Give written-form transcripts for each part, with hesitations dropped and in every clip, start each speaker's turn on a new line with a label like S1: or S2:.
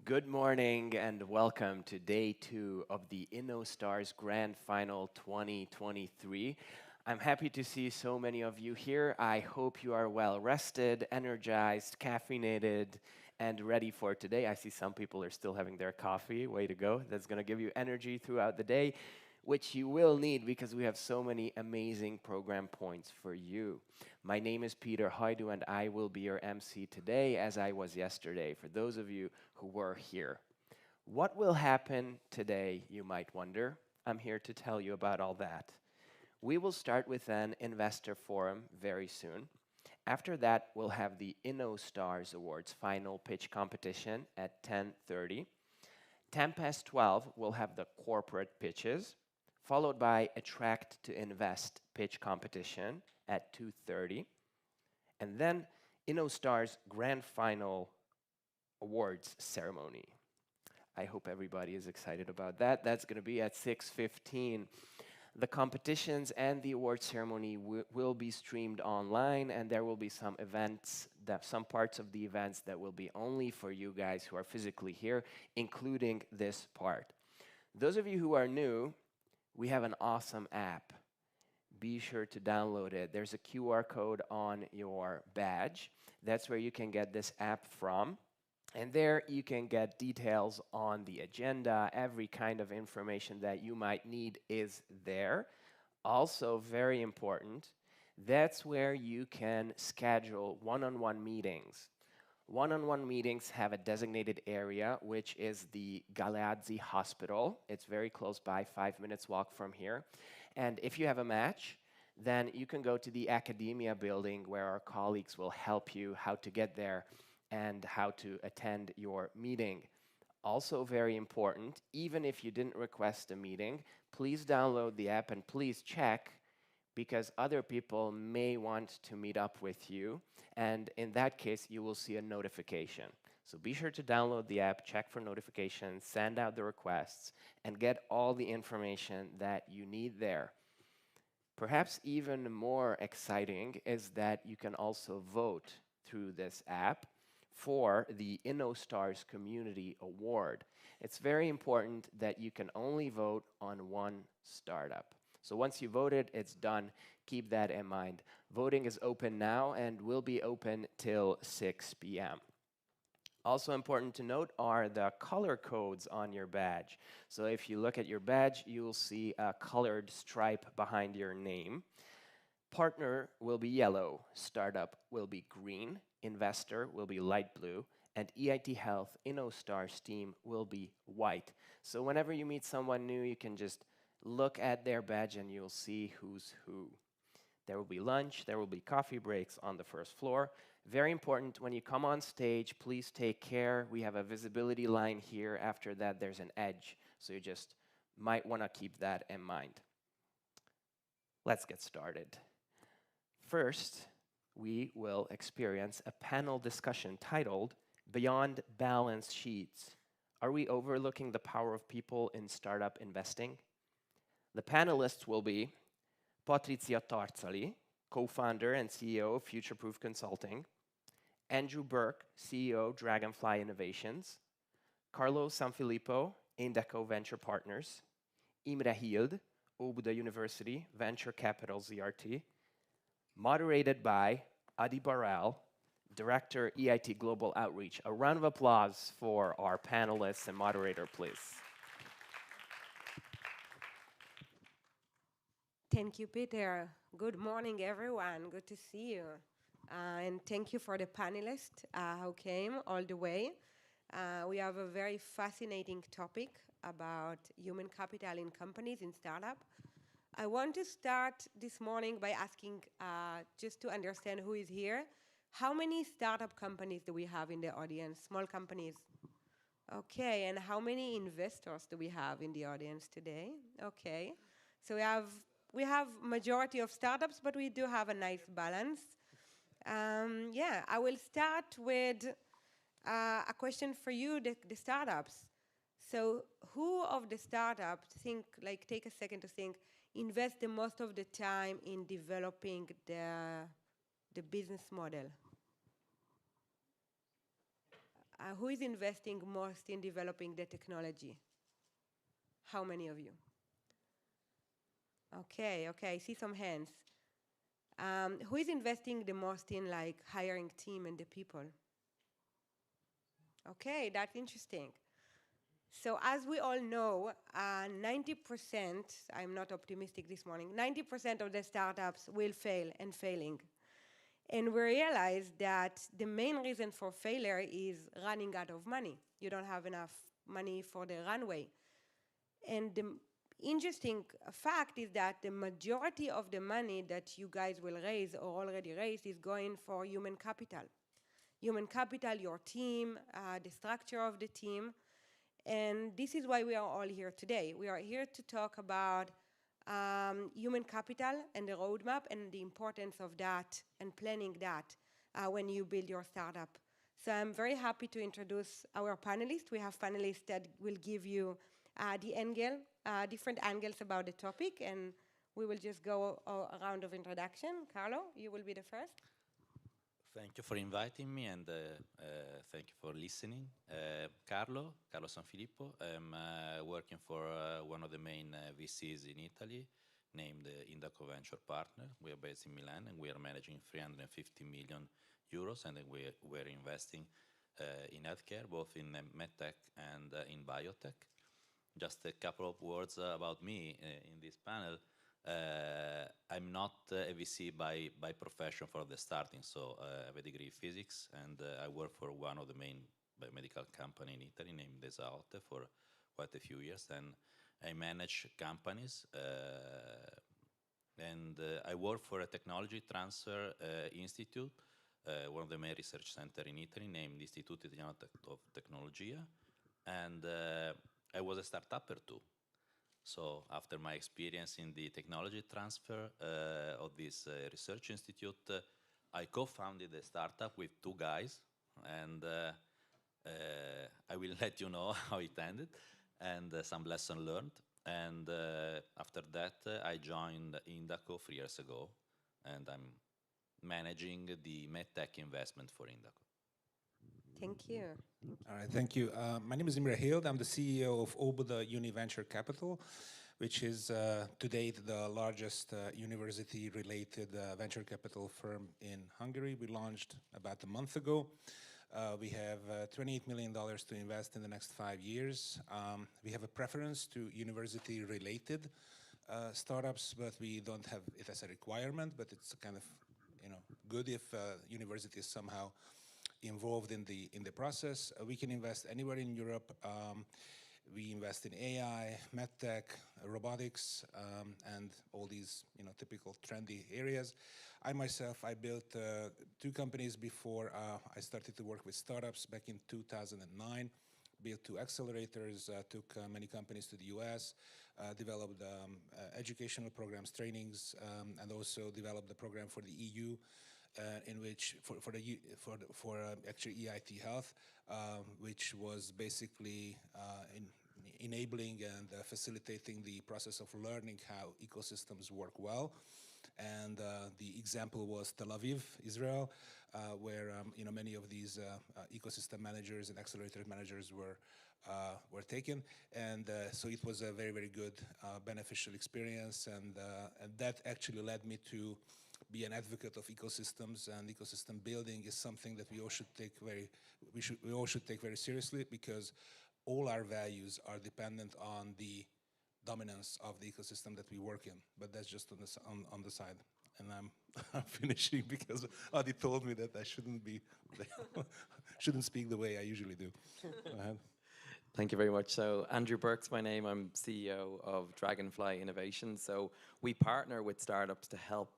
S1: Good morning and welcome to day 2 of the InnoStars Grand Final 2023. I'm happy to see so many of you here. I hope you are well rested, energized, caffeinated, and ready for today. I see some people are still having their coffee. Way to go. That's going to give you energy throughout the day, which you will need because we have so many amazing program points for you. My name is Peter Hajdu and I will be your MC today as I was yesterday, for those of you who were here. What will happen today, you might wonder? I'm here to tell you about all that. We will start with an investor forum very soon. After that, we'll have the InnoStars Awards final pitch competition at 10:30. 10 past 12, we'll have the corporate pitches, followed by Attract to Invest pitch competition at 2:30, and then InnoStars Grand Final Awards ceremony. I hope everybody is excited about that. That's going to be at 6:15. The competitions and the award ceremony will be streamed online, and there will be some events, some parts of the events that will be only for you guys who are physically here, including this part. Those of you who are new, we have an awesome app. Be sure to download it. There's a QR code on your badge. That's where you can get this app from. And there you can get details on the agenda. Every kind of information that you might need is there. Also, very important, that's where you can schedule one-on-one meetings. One-on-one meetings have a designated area, which is the Galeazzi Hospital. It's very close by, 5 minutes walk from here. And if you have a match, then you can go to the Academia building where our colleagues will help you how to get there and how to attend your meeting. Also very important, even if you didn't request a meeting, please download the app and please check, because other people may want to meet up with you, and in that case you will see a notification. So be sure to download the app, check for notifications, send out the requests, and get all the information that you need there. Perhaps even more exciting is that you can also vote through this app for the InnoStars Community Award. It's very important that you can only vote on one startup. So once you voted, it's done. Keep that in mind. Voting is open now and will be open till 6 p.m. Also important to note are the color codes on your badge. So if you look at your badge, you will see a colored stripe behind your name. Partner will be yellow, startup will be green, investor will be light blue, and EIT Health InnoStars team will be white. So whenever you meet someone new, you can just look at their badge and you'll see who's who. There will be lunch, there will be coffee breaks on the first floor. Very important, when you come on stage, please take care. We have a visibility line here. After that, there's an edge. So you just might want to keep that in mind. Let's get started. First, we will experience a panel discussion titled Beyond Balance Sheets. Are we overlooking the power of people in startup investing? The panelists will be Patrizia Tarzali, co-founder and CEO of Futureproof Consulting, Andrew Burke, CEO, Dragonfly Innovations, Carlo Sanfilippo, Indeco Venture Partners, Imre Hild, Óbuda University, Venture Capital ZRT, moderated by Adi Barel, Director, EIT Global Outreach. A round of applause for our panelists and moderator, please.
S2: Thank you, Peter. Good morning, everyone. Good to see you. And thank you for the panelists who came all the way. We have a very fascinating topic about human capital in companies, in startups. I want to start this morning by asking, just to understand who is here, how many startup companies do we have in the audience, small companies? Okay, and how many investors do we have in the audience today? Okay, so we have majority of startups, but we do have a nice balance. Yeah, I will start with a question for you, the startups. So who of the startups take a second to think, invest the most of the time in developing the business model? Who is investing most in developing the technology? How many of you? Okay, okay, I see some hands. Who is investing the most in like hiring team and the people? Okay, that's interesting. So as we all know, 90%, I'm not optimistic this morning, 90% of the startups will fail and failing. And we realize that the main reason for failure is running out of money. You don't have enough money for the runway. And the interesting fact is that the majority of the money that you guys will raise or already raised is going for human capital. Human capital, your team, the structure of the team. And this is why we are all here today. We are here to talk about human capital and the roadmap and the importance of that and planning that when you build your startup. So I'm very happy to introduce our panelists. We have panelists that will give you different angles about the topic, and we will just go a round of introduction. Carlo, you will be the first.
S3: Thank you for inviting me, and thank you for listening. Carlo Sanfilippo. I'm working for one of the main VCs in Italy, named Indaco Venture Partner. We are based in Milan, and we are managing 350 million euros, and then we're investing in healthcare, both in medtech and in biotech. Just a couple of words about me in this panel. I'm not a VC by profession for the starting, so I have a degree in physics, and I work for one of the main biomedical company in Italy named Esaote for quite a few years, and I manage companies, and I work for a technology transfer institute, one of the main research center in Italy named Istituto Italiano of Tecnologia, and I was a startupper too. So after my experience in the technology transfer of this research institute, I co-founded a startup with two guys, and I will let you know how it ended and some lesson learned. And after that, I joined Indaco 3 years ago, and I'm managing the medtech investment for Indaco.
S2: Thank you.
S4: All right, thank you. My name is Imre Hild. I'm the CEO of Óbuda Univenture Capital, which is to date the largest university-related venture capital firm in Hungary. We launched about a month ago. We have $28 million to invest in the next 5 years. We have a preference to university-related startups, but we don't have it as a requirement, but it's kind of good if university is somehow involved in the process. We can invest anywhere in Europe. We invest in AI, medtech, robotics, and all these typical trendy areas. I myself, I built 2 companies before I started to work with startups back in 2009. Built 2 accelerators, took many companies to the US, developed educational programs, trainings, and also developed the program for the EU. In which for actually EIT Health, which was basically enabling and facilitating the process of learning how ecosystems work well. And the example was Tel Aviv, Israel, where many of these ecosystem managers and accelerator managers were taken, and so it was a very, very good beneficial experience, and that actually led me to be an advocate of ecosystems, and ecosystem building is something that we all should take very seriously, because all our values are dependent on the dominance of the ecosystem that we work in. But that's just on the side, and I'm finishing because Adi told me that I shouldn't speak the way I usually do. Go ahead.
S5: Thank you very much. So Andrew Burke's my name. I'm CEO of Dragonfly Innovation. So we partner with startups to help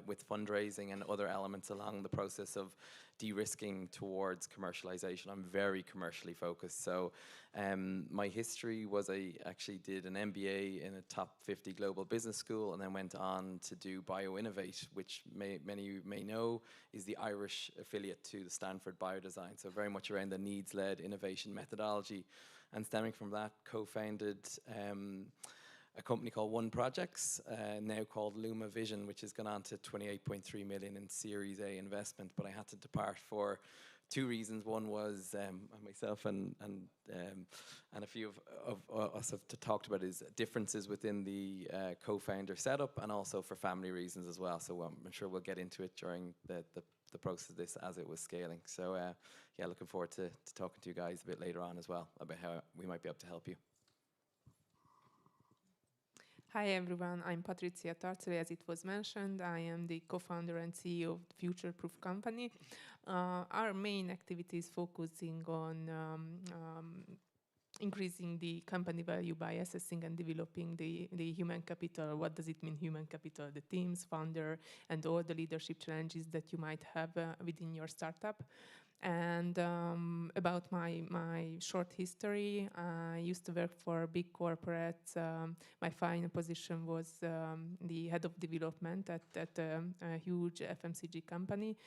S5: with fundraising and other elements along the process of de-risking towards commercialization. I'm very commercially focused. So my history was I actually did an MBA in a top 50 global business school, and then went on to do BioInnovate, which many of you may know is the Irish affiliate to the Stanford Biodesign. So very much around the needs-led innovation methodology. And stemming from that, co-founded a company called One Projects, now called Luma Vision, which has gone on to 28.3 million in Series A investment. But I had to depart for two reasons. One was myself and a few of us have talked about is differences within the co-founder setup, and also for family reasons as well. So I'm sure we'll get into it during the process of this as it was scaling. So yeah, looking forward to talking to you guys a bit later on as well about how we might be able to help you.
S6: Hi everyone, I'm Patrizia Tarzoli, as it was mentioned. I am the co-founder and CEO of Future Proof Company. Our main activity is focusing on increasing the company value by assessing and developing the human capital. What does it mean, human capital? The teams, founder, and all the leadership challenges that you might have within your startup. And about my short history, I used to work for big corporates. My final position was the head of development at a huge FMCG company.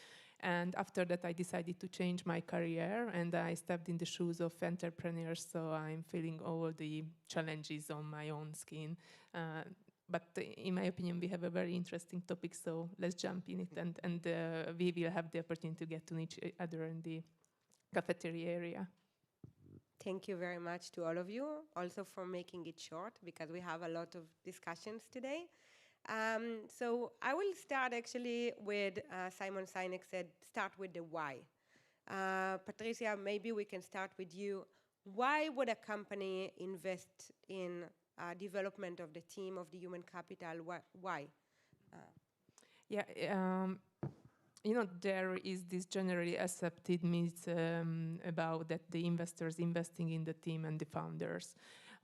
S6: And after that, I decided to change my career, and I stepped in the shoes of entrepreneurs, so I'm feeling all the challenges on my own skin. But in my opinion, we have a very interesting topic, so let's jump in it, and we will have the opportunity to get to know each other in the cafeteria area.
S2: Thank you very much to all of you, also for making it short, because we have a lot of discussions today. So I will start actually with Simon Sinek said, start with the why. Patricia, maybe we can start with you. Why would a company invest in development of the team, of the human capital? Why?
S6: You know, there is this generally accepted myth about that the investors investing in the team and the founders.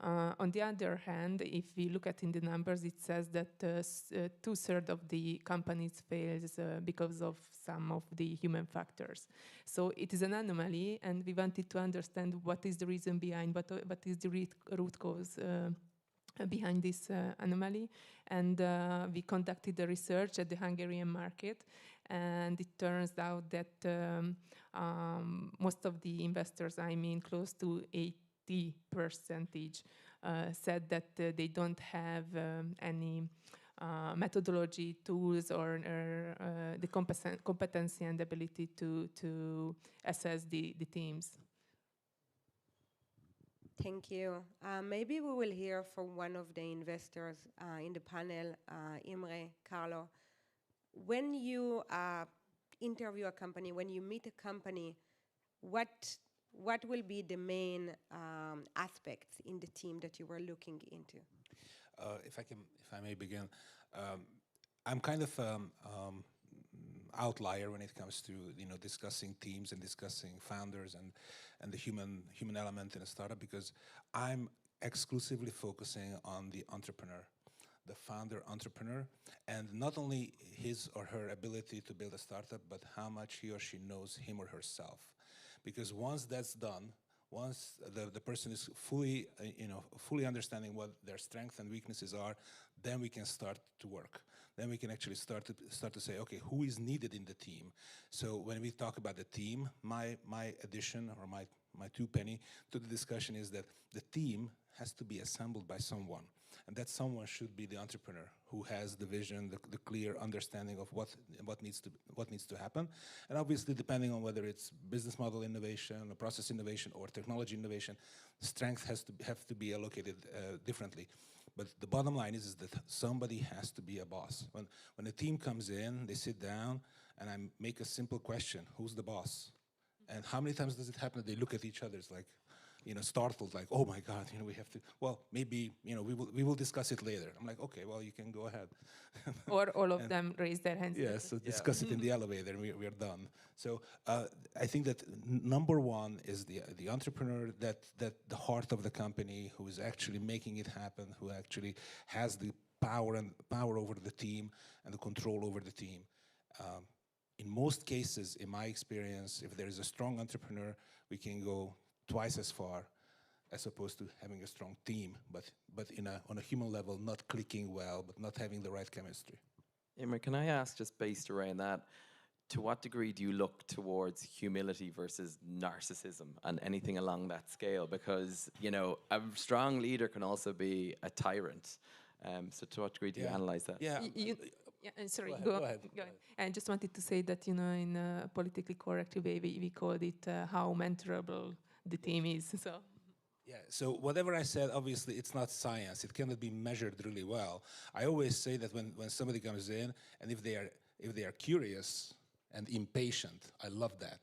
S6: On the other hand, if we look at in the numbers, it says that 2/3 of the companies fails because of some of the human factors. So it is an anomaly, and we wanted to understand what is the reason behind, what is the root cause behind this anomaly. And we conducted the research at the Hungarian market, and it turns out that most of the investors, I mean close to 80%, said that they don't have any methodology, tools, or the competency and ability to assess the teams.
S2: Thank you. Maybe we will hear from one of the investors in the panel, Imre, Carlo. When you interview a company, when you meet a company, what will be the main aspects in the team that you were looking into?
S4: If I may begin, I'm kind of outlier when it comes to discussing teams and discussing founders and the human element in a startup, because I'm exclusively focusing on the entrepreneur, the founder entrepreneur, and not only his or her ability to build a startup, but how much he or she knows him or herself. Because once that's done, once the person is fully understanding what their strengths and weaknesses are, then we can start to work. Then we can actually start to say, okay, who is needed in the team? So when we talk about the team, my addition or my two penny to the discussion is that the team has to be assembled by someone. And that someone should be the entrepreneur who has the vision, the clear understanding of what needs to happen. And obviously, depending on whether it's business model innovation, or process innovation, or technology innovation, strength have to be allocated differently. But the bottom line is that somebody has to be a boss. When a team comes in, they sit down, and I make a simple question: who's the boss? And how many times does it happen that they look at each other? It's like, startled, like, oh my God, we have to, well, maybe, we will discuss it later. I'm like, okay, well, you can go ahead.
S6: Or all of them raise their hands.
S4: Yes, so discuss it in the elevator, and we're done. So I think that number one is the entrepreneur, that the heart of the company, who is actually making it happen, who actually has the power over the team and the control over the team. In most cases, in my experience, if there is a strong entrepreneur, we can go twice as far as opposed to having a strong team, but on a human level, not clicking well, but not having the right chemistry.
S5: Imre, can I ask, just based around that, to what degree do you look towards humility versus narcissism and anything along that scale? Because, a strong leader can also be a tyrant. So to what degree do you analyze that?
S4: Yeah.
S6: Yeah, sorry,
S4: Go ahead.
S6: I just wanted to say that, in a politically correct way, we called it how mentorable the team is. So.
S4: Yeah, so whatever I said, obviously it's not science. It cannot be measured really well. I always say that when somebody comes in, and if they are curious and impatient, I love that.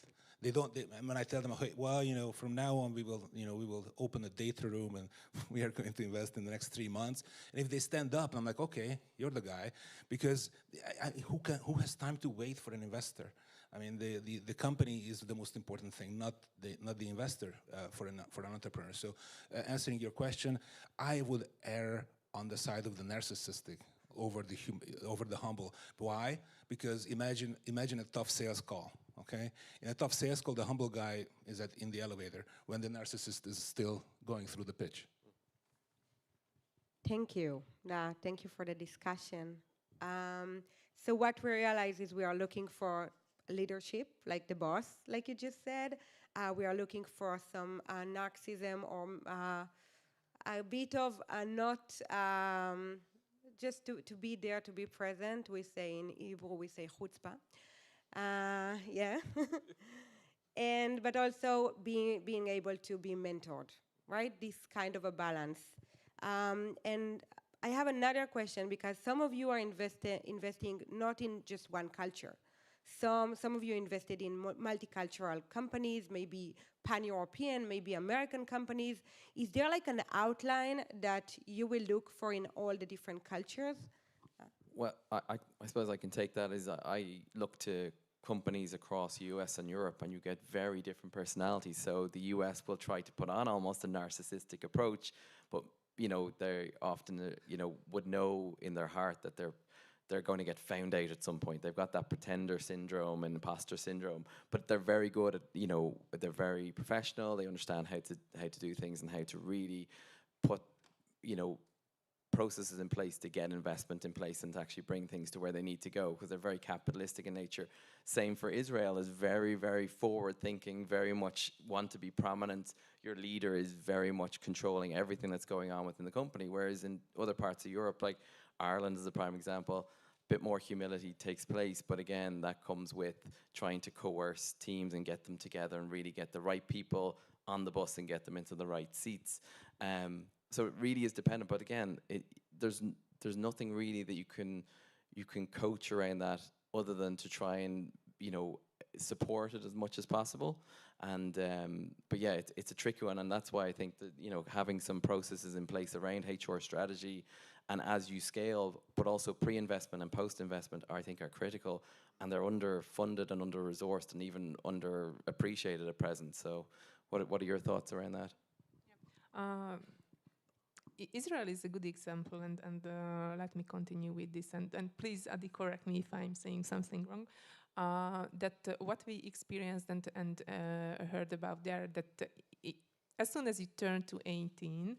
S4: When I tell them, hey, well, from now on we will open a data room and we are going to invest in the next 3 months. And if they stand up, I'm like, okay, you're the guy, because who has time to wait for an investor? I mean, the company is the most important thing, not the investor for an entrepreneur. So, answering your question, I would err on the side of the narcissistic over the humble. Why? Because imagine a tough sales call. Okay, in a tough sales call, the humble guy is in the elevator when the narcissist is still going through the pitch.
S2: Thank you. Thank you for the discussion. So what we realize is we are looking for leadership, like the boss, like you just said. We are looking for some narcissism or a bit of not just to be there, to be present. We say in Hebrew, we say chutzpah. Yeah. But also being able to be mentored, right? This kind of a balance. And I have another question, because some of you are investing not in just one culture. Some of you invested in multicultural companies, maybe pan-European, maybe American companies. Is there like an outline that you will look for in all the different cultures?
S5: Well, I suppose I can take that as I look to companies across US and Europe, and you get very different personalities. So the US will try to put on almost a narcissistic approach, but they often would know in their heart that they're going to get found out at some point. They've got that pretender syndrome and imposter syndrome, but they're very good at they're very professional. They understand how to do things and how to really put processes in place to get investment in place and to actually bring things to where they need to go, because they're very capitalistic in nature. Same for Israel, is very, very forward thinking, very much want to be prominent. Your leader is very much controlling everything that's going on within the company, whereas in other parts of Europe, like Ireland is a prime example, a bit more humility takes place, but again, that comes with trying to coerce teams and get them together and really get the right people on the bus and get them into the right seats. So it really is dependent, but again, there's nothing really that you can coach around that other than to try and support it as much as possible. And but yeah, it's a tricky one, and that's why I think that having some processes in place around HR strategy, and as you scale, but also pre-investment and post-investment, I think are critical, and they're underfunded and under-resourced and even underappreciated at present. So, what are your thoughts around that?
S6: Israel is a good example, and let me continue with this, and please, Adi, correct me if I'm saying something wrong. What we experienced and heard about there, that as soon as you turn to 18,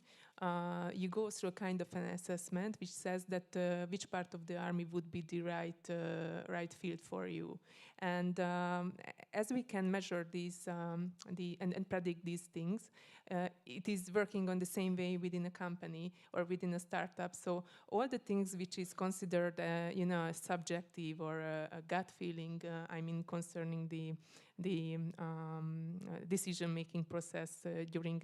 S6: you go through a kind of an assessment which says that which part of the army would be the right field for you. And as we can measure these and predict these things, it is working on the same way within a company or within a startup. So all the things which is considered a subjective or a gut feeling, concerning the decision-making process during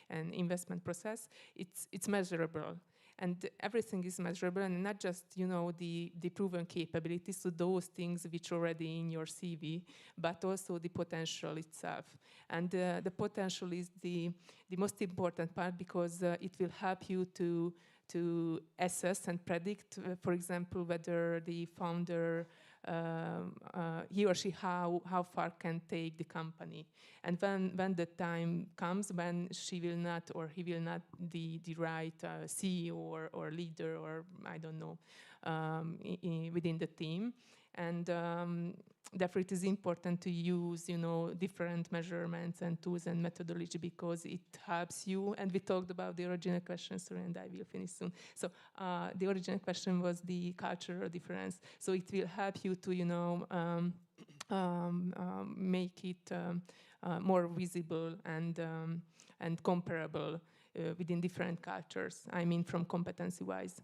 S6: an investment process, it's measurable. And everything is measurable, and not just the proven capabilities, so those things which are already in your CV, but also the potential itself. And the potential is the most important part, because it will help you to assess and predict, for example, whether the founder he or she how far can take the company, and when the time comes when she will not or he will not the right CEO or leader, or I don't know, within the team. And therefore it is important to use different measurements and tools and methodology, because it helps you. And we talked about the original question, sorry, and I will finish soon. So the original question was the cultural difference. So it will help you to make it more visible and comparable within different cultures, from competency wise.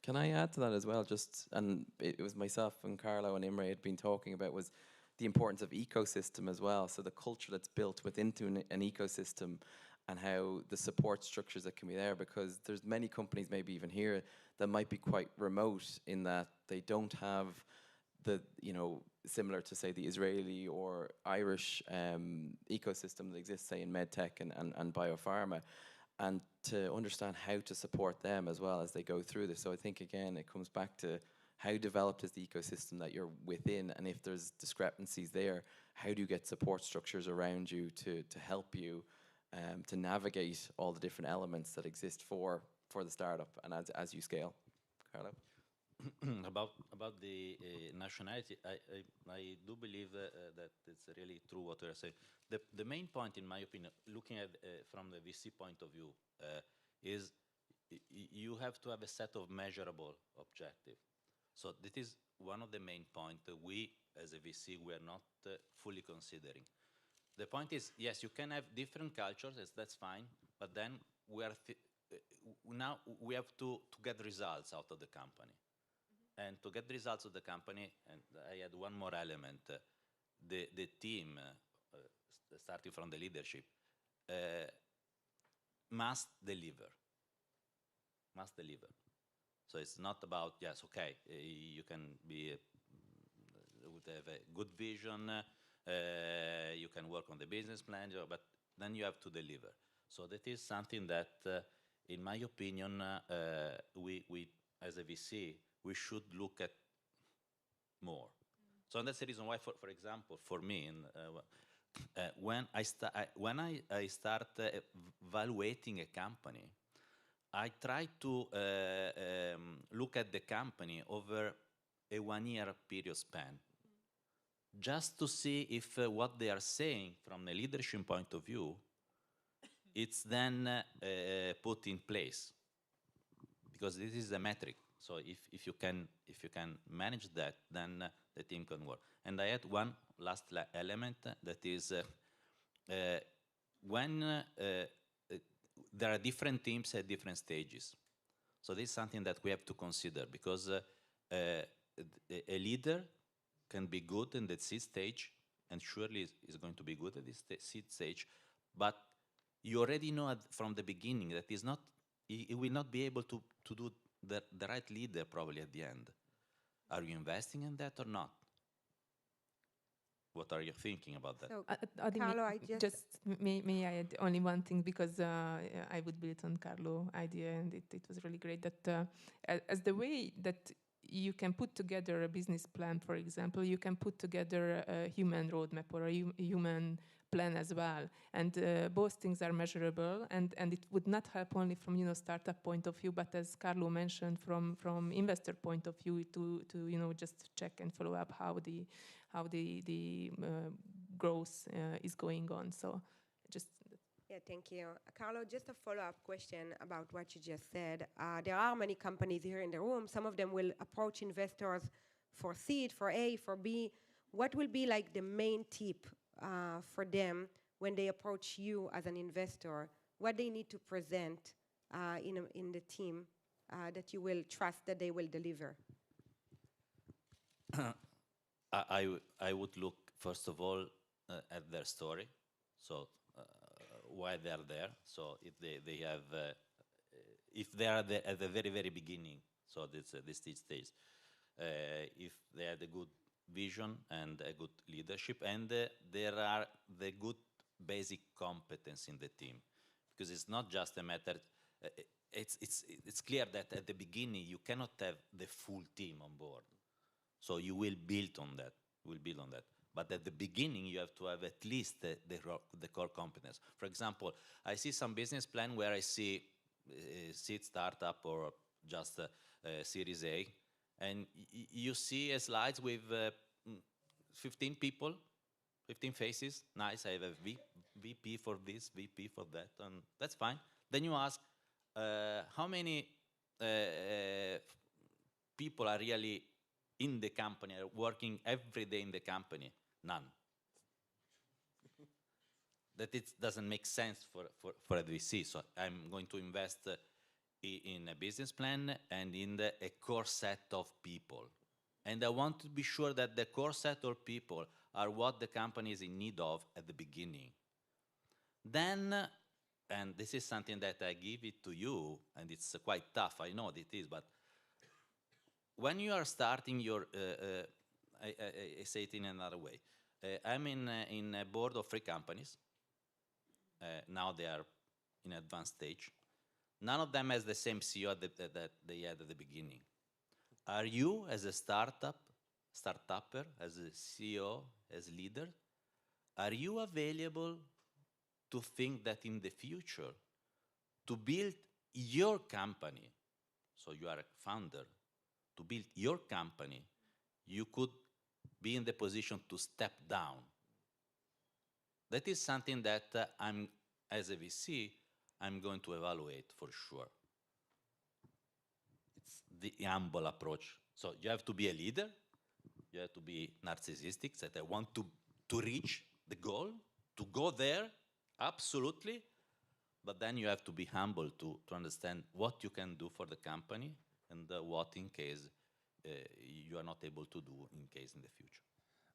S5: Can I add to that as well? Just, and it was myself and Carlo and Imre had been talking about, was the importance of ecosystem as well. So the culture that's built within an ecosystem, and how the support structures that can be there, because there's many companies, maybe even here, that might be quite remote in that they don't have the, similar to, say, the Israeli or Irish ecosystem that exists, say, in medtech and biopharma, and to understand how to support them as well as they go through this. So I think, again, it comes back to how developed is the ecosystem that you're within, and if there's discrepancies there, how do you get support structures around you to help you to navigate all the different elements that exist for the startup and as you scale. Carlo?
S3: About the nationality, I do believe that it's really true what you're saying. The main point, in my opinion, looking at from the VC point of view, is you have to have a set of measurable objectives. So that is one of the main points that we, as a VC, we are not fully considering. The point is, yes, you can have different cultures, that's fine, but then we are now we have to get results out of the company. And to get the results of the company, and I add one more element, the team, starting from the leadership, must deliver. Must deliver. So it's not about, yes, okay, you can be, have a good vision, you can work on the business plan, but then you have to deliver. So that is something that, in my opinion, we as a VC, we should look at more. So that's the reason why, for example, for me, when I start evaluating a company, I try to look at the company over a 1 year period span, just to see if what they are saying from a leadership point of view, it's then put in place, because this is a metric. So if you can manage that, then the team can work. And I add one last element, that is when there are different teams at different stages. So this is something that we have to consider, because a leader can be good in the seed stage, and surely is going to be good at this seed stage, but you already know from the beginning that he will not be able to do the right leader probably at the end. Are you investing in that or not? What are you thinking about that?
S2: So,
S6: Carlo,
S2: I just
S6: may I add only one thing, because I would build on Carlo's idea, and it was really great that as the way that you can put together a business plan, for example, you can put together a human roadmap or a human plan as well, and both things are measurable, and it would not help only from startup point of view, but as Carlo mentioned, from investor point of view, to just check and follow up how the growth is going on. So just
S2: yeah, thank you. Carlo, just a follow-up question about what you just said. There are many companies here in the room. Some of them will approach investors for seed, for A, for B. What will be like the main tip for them when they approach you as an investor? What they need to present in the team that you will trust that they will deliver?
S3: I would look, first of all, at their story. So why they are there. So if they have, if they are at the very, very beginning, so this stage, if they have a good vision and a good leadership, and there are the good basic competence in the team, because it's not just a matter. It's clear that at the beginning you cannot have the full team on board. So you will build on that. But at the beginning, you have to have at least the core competence. For example, I see some business plan where I see seed startup or just Series A, and you see a slides with 15 people, 15 faces. Nice, I have a VP for this, VP for that, and that's fine. Then you ask, how many people are really in the company, are working every day in the company? None. That it doesn't make sense for a VC. So I'm going to invest in a business plan and in a core set of people. And I want to be sure that the core set of people are what the company is in need of at the beginning. Then, and this is something that I give it to you, and it's quite tough, I know it is, but when you are starting your, I say it in another way. I'm in a board of 3 companies. Now they are in advanced stage. None of them has the same CEO that they had at the beginning. Are you, as a startupper, as a CEO, as leader, are you available to think that in the future, to build your company, so you are a founder, to build your company, you could be in the position to step down? That is something that I'm, as a VC, I'm going to evaluate for sure. It's the humble approach. So you have to be a leader, you have to be narcissistic, that I want to reach the goal, to go there, absolutely, but then you have to be humble to understand what you can do for the company and what in case you are not able to do in case in the future.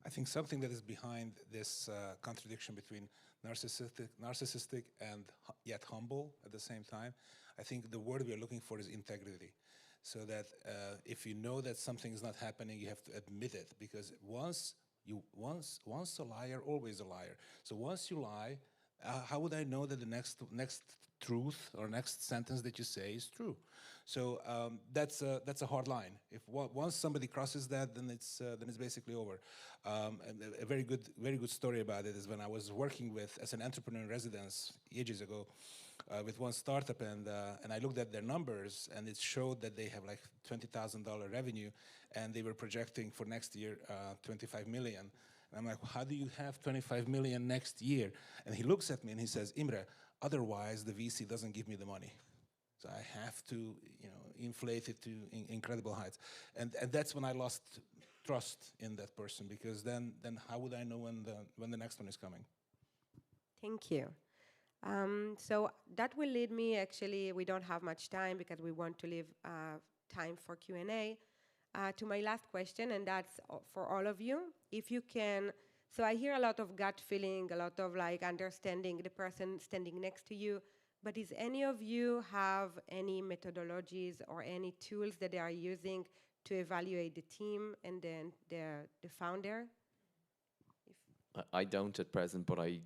S4: I think something that is behind this contradiction between narcissistic and yet humble at the same time, I think the word we are looking for is integrity. So that if you know that something is not happening, you have to admit it, because once a liar, always a liar. So once you lie, how would I know that the next truth or next sentence that you say is true? So that's a hard line. If once somebody crosses that, then it's basically over. And a very good story about it is when I was working as an entrepreneur in residence ages ago with one startup, and I looked at their numbers, and it showed that they have like $20,000 revenue, and they were projecting for next year 25 million. And I'm like, how do you have 25 million next year? And he looks at me and he says, Imre, otherwise the VC doesn't give me the money. So I have to, inflate it to incredible heights. And that's when I lost trust in that person, because then how would I know when the next one is coming?
S2: Thank you. So that will lead me, actually, we don't have much time because we want to leave time for Q&A, to my last question, and that's for all of you. If you can, so I hear a lot of gut feeling, a lot of like understanding the person standing next to you, but is any of you have any methodologies or any tools that they are using to evaluate the team and then the founder?
S5: I don't at present, but I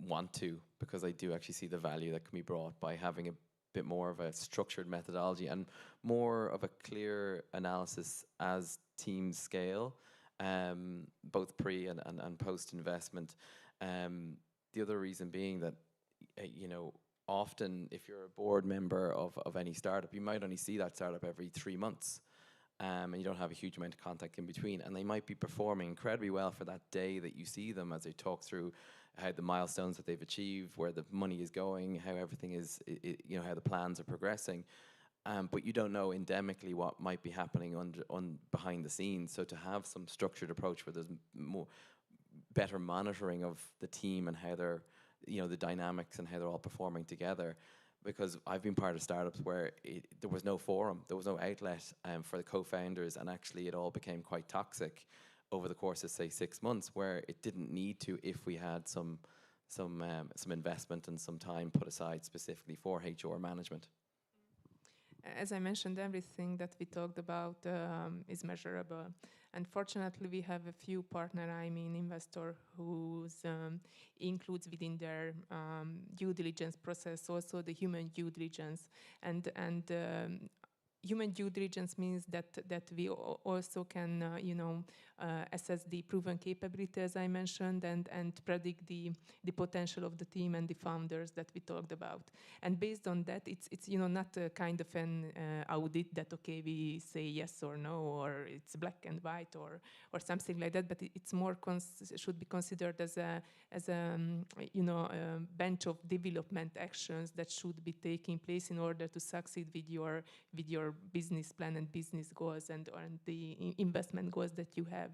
S5: want to, because I do actually see the value that can be brought by having a bit more of a structured methodology and more of a clear analysis as teams scale, both pre and post investment. The other reason being that, often if you're a board member of any startup, you might only see that startup every 3 months. And you don't have a huge amount of contact in between, and they might be performing incredibly well for that day that you see them, as they talk through how the milestones that they've achieved, where the money is going, how everything is, how the plans are progressing. But you don't know endemically what might be happening behind the scenes. So to have some structured approach where there's better monitoring of the team and how they're, the dynamics and how they're all performing together. Because I've been part of startups where there was no forum, there was no outlet for the co-founders, and actually it all became quite toxic over the course of, say, 6 months, where it didn't need to if we had some investment and some time put aside specifically for HR management.
S6: As I mentioned, everything that we talked about is measurable. Unfortunately, we have a few investor who includes within their due diligence process also the human due diligence. And human due diligence means that we also can, assess the proven capability, as I mentioned, and predict the potential of the team and the founders that we talked about. And based on that, it's not a kind of an audit that, okay, we say yes or no, or it's black and white or something like that, but it's more should be considered as a bench of development actions that should be taking place in order to succeed with your business plan and business goals and the investment goals that you have.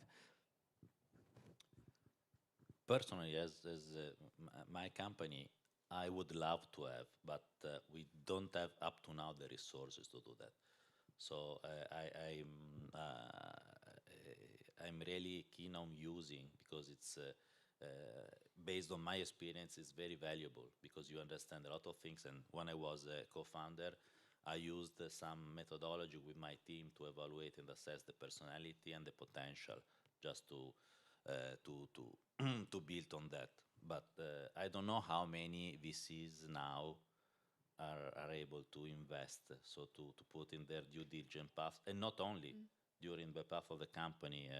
S3: Personally, as my company, I would love to have, but we don't have up to now the resources to do that. So I'm really keen on using, because it's based on my experience, it's very valuable because you understand a lot of things. And when I was a co-founder, I used some methodology with my team to evaluate and assess the personality and the potential, just to to build on that. But I don't know how many VCs now are able to invest, so to put in their due diligence path, and not only during the path of the company,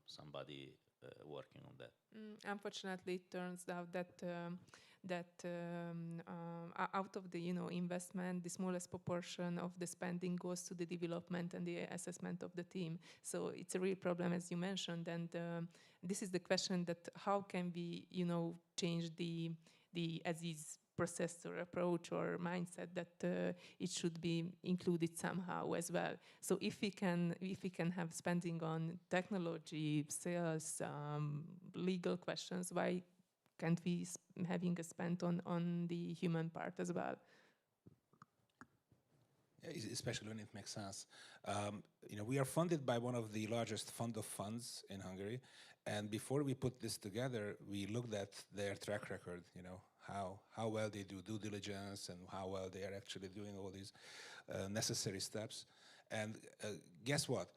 S3: somebody working on that.
S6: Unfortunately, it turns out that out of the investment, the smallest proportion of the spending goes to the development and the assessment of the team. So it's a real problem, as you mentioned, and this is the question: that how can we change the as is process or approach or mindset, that it should be included somehow as well. So if we can have spending on technology, sales, legal questions, why can't we having a spend on the human part as well?
S4: Especially when it makes sense. We are funded by one of the largest fund of funds in Hungary, and before we put this together, we looked at their track record. How well they do due diligence and how well they are actually doing all these necessary steps. And guess what?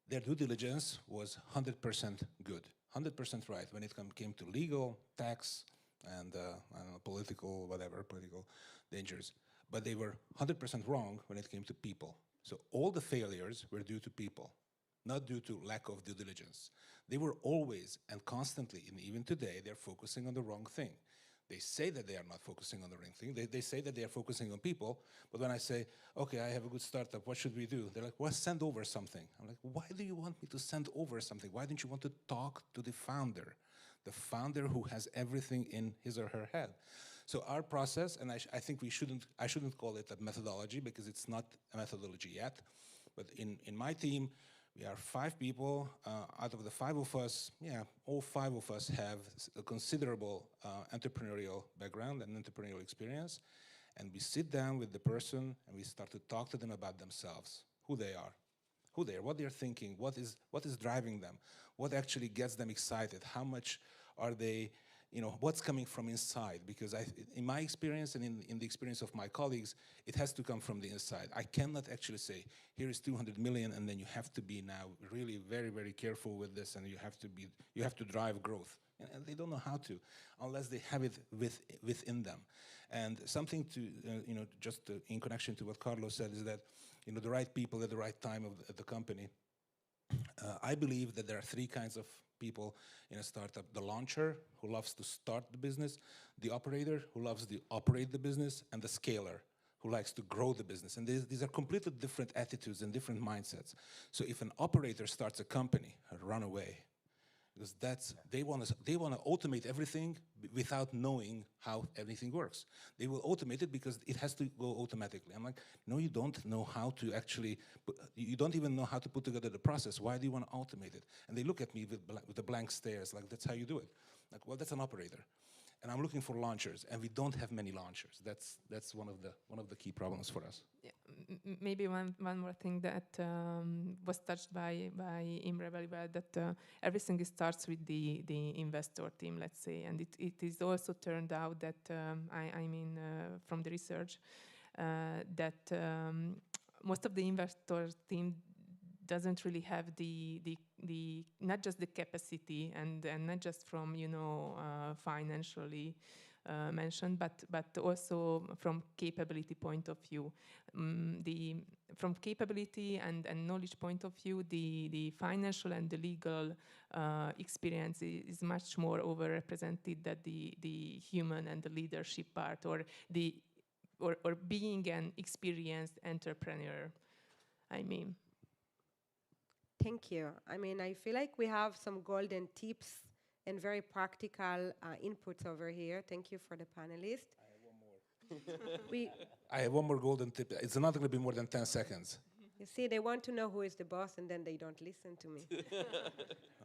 S4: Their due diligence was 100% good, 100% right when it came to legal, tax, and I don't know, political dangers. But they were 100% wrong when it came to people. So all the failures were due to people, not due to lack of due diligence. They were always and constantly, and even today, they're focusing on the wrong thing. They say that they are not focusing on the wrong thing. They say that they are focusing on people, but when I say, okay, I have a good startup, what should we do? They're like, well, send over something. I'm like, why do you want me to send over something? Why don't you want to talk to the founder who has everything in his or her head? So our process, and I think I shouldn't call it a methodology because it's not a methodology yet, but in my team, we are 5 people. Out of the 5 of us, all 5 of us have a considerable entrepreneurial background and entrepreneurial experience. And we sit down with the person and we start to talk to them about themselves, who they are, what they're thinking, what is driving them, what actually gets them excited, how much are they, what's coming from inside. Because in my experience and in the experience of my colleagues, it has to come from the inside. I cannot actually say, here is 200 million, and then you have to be now really very, very careful with this, and you have to drive growth. And they don't know how to, unless they have it within them. And something to, just in connection to what Carlos said, is that, the right people at the right time at the company. I believe that there are 3 kinds of people in a startup: the launcher, who loves to start the business; the operator, who loves to operate the business; and the scaler, who likes to grow the business. And these are completely different attitudes and different mindsets. So if an operator starts a company, run away, because they want to automate everything without knowing how everything works. They will automate it because it has to go automatically. I'm like, no, you don't know how to actually, you don't even know how to put together the process. Why do you want to automate it? And they look at me with the blank stares, like, that's how you do it. Like, well, that's an operator. And I'm looking for launchers, and we don't have many launchers. That's one of the key problems for us.
S6: Yeah, maybe one more thing that was touched by Imre very well, that everything starts with the investor team, let's say, and it is also turned out that from the research that most of the investor team doesn't really have the not just the capacity and not just from financially mentioned, but also from capability point of view. From capability and knowledge point of view, the financial and the legal experience is much more overrepresented than the human and the leadership part, or being an experienced entrepreneur.
S2: Thank you. I feel like we have some golden tips and very practical inputs over here. Thank you for the panelists.
S4: I have one more. I have one more golden tip. It's not going to be more than 10 seconds.
S2: You see, they want to know who is the boss, and then they don't listen to me.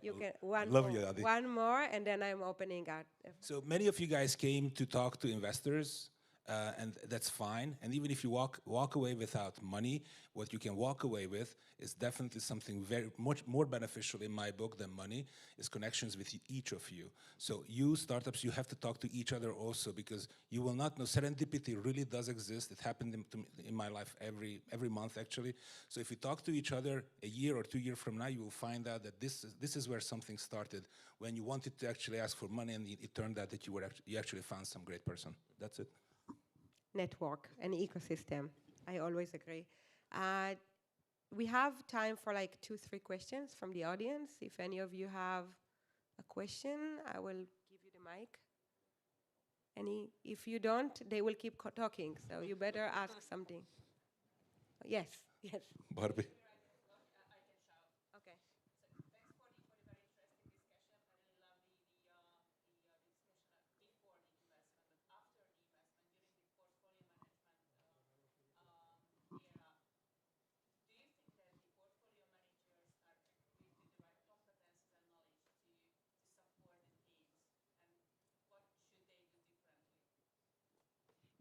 S2: You can one
S4: Love
S2: more,
S4: you, Adi.
S2: one more, and then I'm opening out.
S4: So many of you guys came to talk to investors, and that's fine. And even if you walk away without money, what you can walk away with is definitely something very much more beneficial in my book than money, is connections with each of you. So you startups, you have to talk to each other also, because you will not know, serendipity really does exist. It happened in my life every month actually. So if you talk to each other a year or 2 years from now, you will find out that this is where something started, when you wanted to actually ask for money, and it turned out that you actually found some great person. That's it.
S2: Network and ecosystem. I always agree. We have time for like 2-3 questions from the audience. If any of you have a question, I will give you the mic. If you don't, they will keep talking. So you better ask something. Yes, yes.
S4: Barbie.
S2: Okay.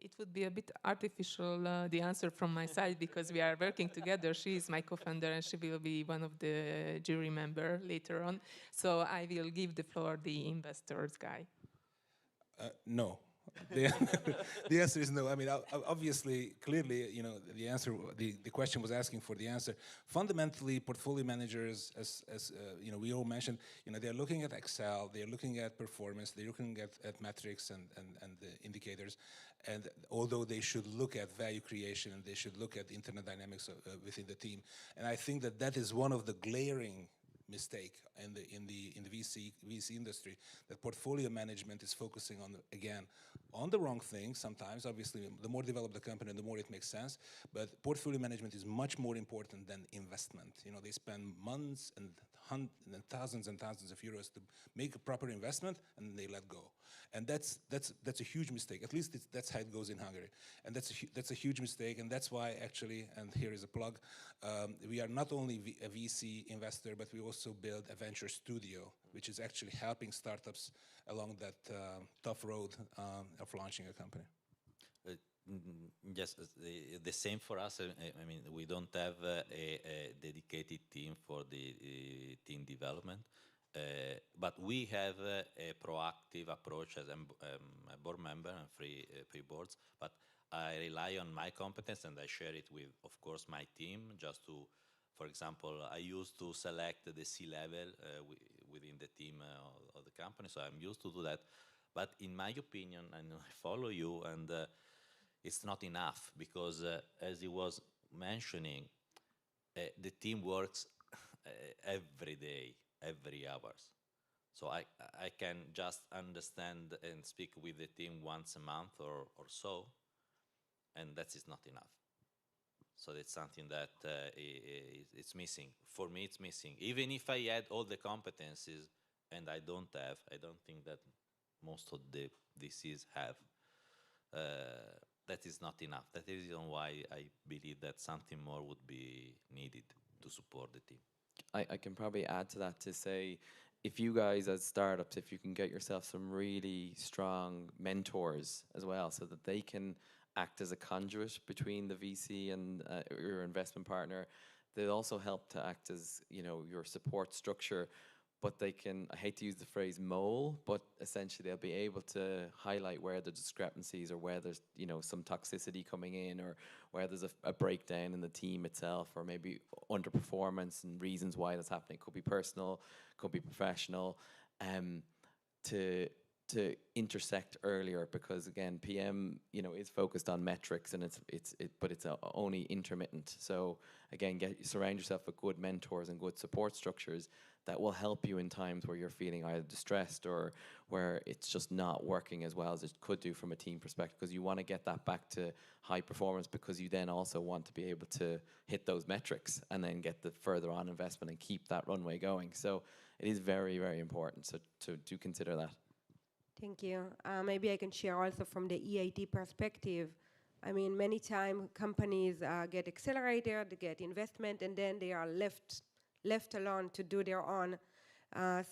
S6: It would be a bit artificial, the answer from my side, because we are working together. She is my co-founder, and she will be one of the jury member later on. So I will give the floor the investors guy.
S4: No. The answer is no. I mean, obviously, clearly, the answer, the question was asking for the answer. Fundamentally, portfolio managers, as we all mentioned, they're looking at Excel, they're looking at performance, they're looking at metrics and the indicators. And although they should look at value creation and they should look at internet dynamics within the team, and I think that is one of the glaring mistake in the VC industry, that portfolio management is focusing on the wrong thing sometimes. Obviously, the more developed the company, the more it makes sense. But portfolio management is much more important than investment. They spend months and thousands and thousands of euros to make a proper investment, and they let go. And that's a huge mistake. At least that's how it goes in Hungary. And that's a huge mistake. And that's why actually, and here is a plug, we are not only a VC investor, but we also build a venture studio, which is actually helping startups along that tough road of launching a company.
S3: Yes, the same for us. I mean, we don't have a dedicated team for the team development, but we have a proactive approach as I'm a board member and three boards. But I rely on my competence, and I share it with, of course, my team. Just to, for example, I used to select the C-level within the team of the company, so I'm used to do that. But in my opinion, and I follow you, and it's not enough, because as he was mentioning, the team works every day, every hours. So I can just understand and speak with the team once a month or so, and that is not enough. So it's something that it's missing. For me, it's missing. Even if I had all the competencies, and I don't think that most of the DCs have, that is not enough. That is the reason why I believe that something more would be needed to support the team.
S5: I can probably add to that to say, if you guys as startups, if you can get yourself some really strong mentors as well, so that they can act as a conduit between the VC and your investment partner, they'll also help to act as your support structure. But they can, I hate to use the phrase mole, but essentially they'll be able to highlight where the discrepancies, or where there's some toxicity coming in, or where there's a breakdown in the team itself, or maybe underperformance and reasons why that's happening. Could be personal, could be professional, to intersect earlier, because again, PM is focused on metrics, and but it's only intermittent. So again, surround yourself with good mentors and good support structures that will help you in times where you're feeling either distressed or where it's just not working as well as it could do from a team perspective, because you want to get that back to high performance, because you then also want to be able to hit those metrics and then get the further on investment and keep that runway going. So it is very, very important. So to do consider that.
S2: Thank you. Maybe I can share also from the EIT perspective. I mean, many times companies get accelerated, they get investment, and then they are left alone to do their own.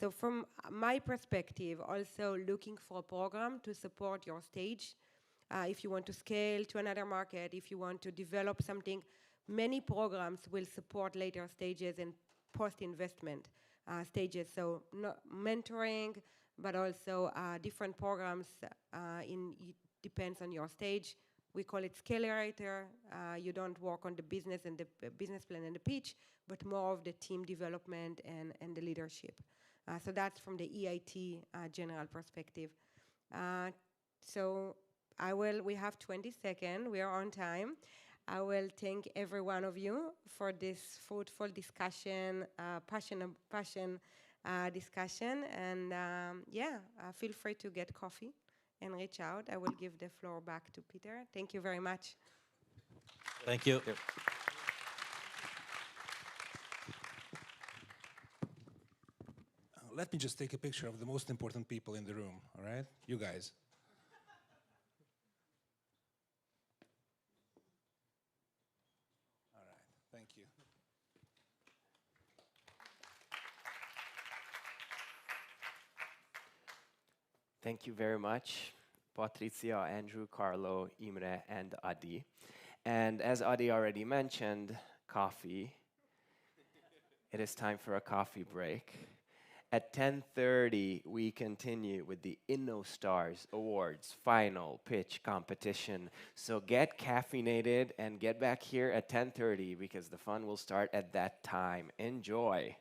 S2: So from my perspective, also looking for a program to support your stage. If you want to scale to another market, if you want to develop something, many programs will support later stages and post-investment stages. So mentoring, but also different programs it depends on your stage. We call it Scalerator. You don't work on the business and the business plan and the pitch, but more of the team development and the leadership. So that's from the EIT general perspective. So we have 20 seconds, we are on time. I will thank every one of you for this fruitful discussion, passion discussion, and feel free to get coffee and reach out. I will give the floor back to Peter. Thank you very much.
S3: Thank you.
S4: Let me just take a picture of the most important people in the room, all right? You guys. All right, thank you.
S1: Thank you very much, Patrizia, Andrew, Carlo, Imre, and Adi. And as Adi already mentioned, coffee. It is time for a coffee break. At 10:30, we continue with the InnoStars Awards final pitch competition. So get caffeinated and get back here at 10:30 because the fun will start at that time. Enjoy.